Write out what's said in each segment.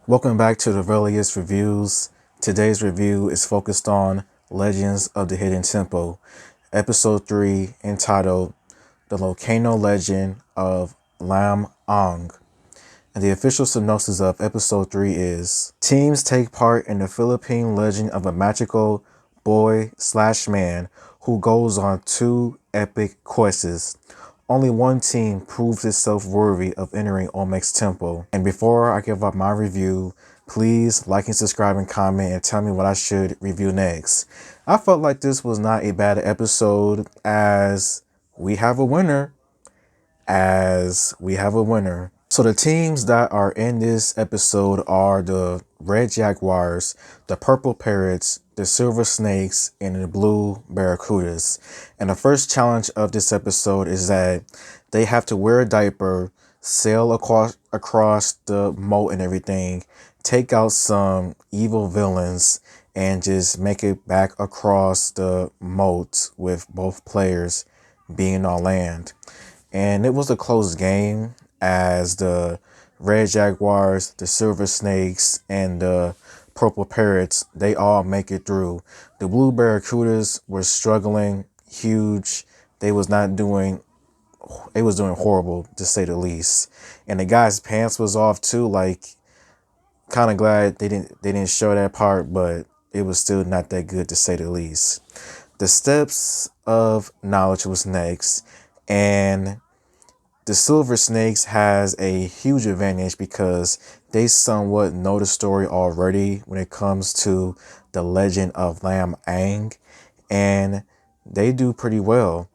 Welcome back to the Relius Reviews. Today's review is focused on Legends of the Hidden Temple, Episode 3, entitled The Llocano Legend of Lam Ang. And the official synopsis of Episode 3 is: teams take part in the Philippine legend of a magical boy/man who goes on two epic quests. Only one team proves itself worthy of entering Olmec's temple. And before I give up my review, please like and subscribe and comment and tell me what I should review next. I felt like this was not a bad episode as we have a winner. So the teams that are in this episode are the Red Jaguars, the Purple Parrots, the Silver Snakes, and the Blue Barracudas. And the first challenge of this episode is that they have to wear a diaper, sail across the moat and everything, take out some evil villains, and just make it back across the moat with both players being on land. And it was a close game as the Red Jaguars, the Silver Snakes, and the Purple Parrots, they all make it through. The Blue Barracudas were struggling huge. They was doing horrible to say the least. And the guy's pants was off too. Like, kind of glad they didn't show that part, but it was still not that good to say the least. The Steps of Knowledge was next, and the Silver Snakes has a huge advantage because they somewhat know the story already when it comes to the legend of Lam Ang, and they do pretty well.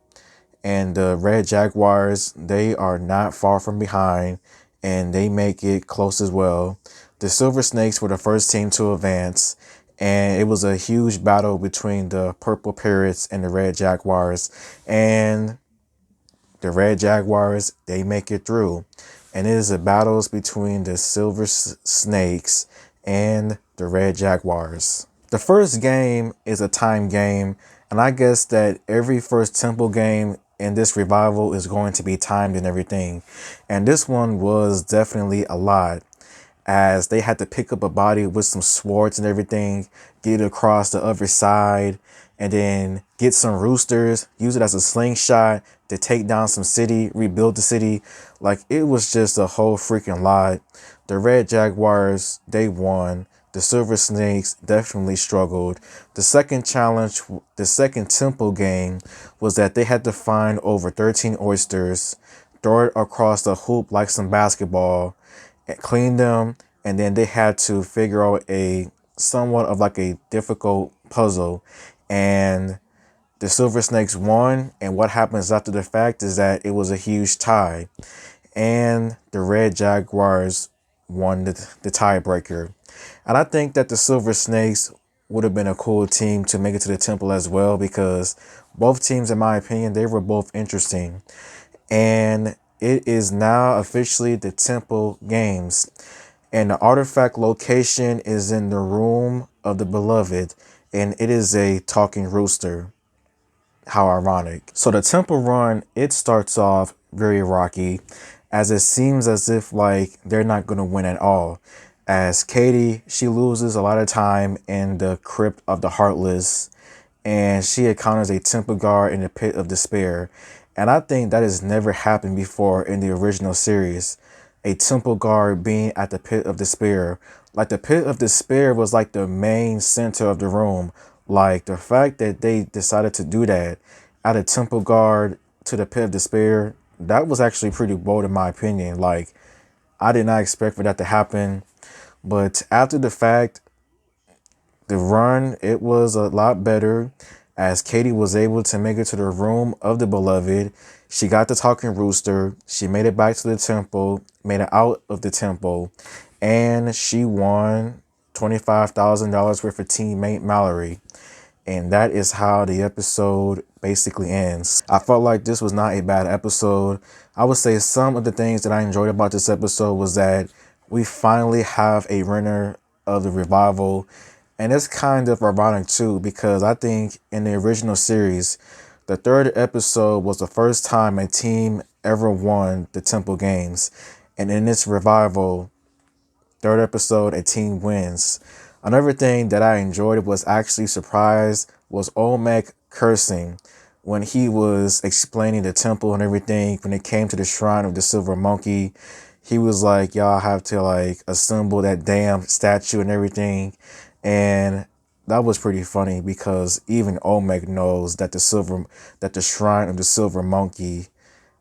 And the Red Jaguars, they are not far from behind, and they make it close as well. The Silver Snakes were the first team to advance, and it was a huge battle between the Purple Parrots and the Red Jaguars, and the Red Jaguars, they make it through. And it is the battles between the Silver Snakes and the Red Jaguars. The first game is a time game, and I guess that every first temple game in this revival is going to be timed and everything. And this one was definitely a lot, as they had to pick up a body with some swords and everything, get it across the other side, and then get some roosters, use it as a slingshot to take down some city, rebuild the city. Like, it was just a whole freaking lot. The Red Jaguars, they won. The Silver Snakes definitely struggled. The second challenge, the second temple game, was that they had to find over 13 oysters, throw it across the hoop like some basketball, clean them, and then they had to figure out a somewhat of like a difficult puzzle. And the Silver Snakes won, and what happens after the fact is that it was a huge tie, and the Red Jaguars won the tiebreaker. And I think that the Silver Snakes would have been a cool team to make it to the temple as well, because both teams, in my opinion, they were both interesting. And it is now officially the temple games, and the artifact location is in the room of the beloved, and it is a talking rooster. How ironic. So the temple run, it starts off very rocky, as it seems as if like they're not going to win at all, as Katie, she loses a lot of time in the crypt of the heartless, and she encounters a temple guard in the pit of despair. And I think that has never happened before in the original series, a temple guard being at the pit of despair. Like, the pit of despair was like the main center of the room. Like, the fact that they decided to do that, add a temple guard to the pit of despair, that was actually pretty bold in my opinion. Like, I did not expect for that to happen. But after the fact, the run, it was a lot better, as Katie was able to make it to the room of the beloved. She got the talking rooster. She made it back to the temple, made it out of the temple, and she won $25,000 worth of teammate Mallory. And that is how the episode basically ends. I felt like this was not a bad episode. I would say some of the things that I enjoyed about this episode was that we finally have a winner of the revival. And it's kind of ironic too, because I think in the original series, the third episode was the first time a team ever won the Temple Games. And in this revival, Third episode, a team wins. Another thing that I enjoyed was actually surprised was Olmec cursing when he was explaining the temple and everything. When it came to the shrine of the silver monkey, he was like, y'all have to like assemble that damn statue and everything. And that was pretty funny because even Olmec knows that the shrine of the silver monkey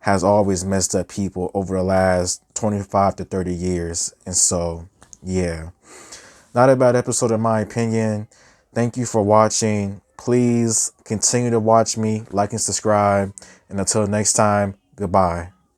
has always messed up people over the last 25 to 30 years. And so, yeah, not a bad episode in my opinion. Thank you for watching. Please continue to watch me, like and subscribe. And until next time, goodbye.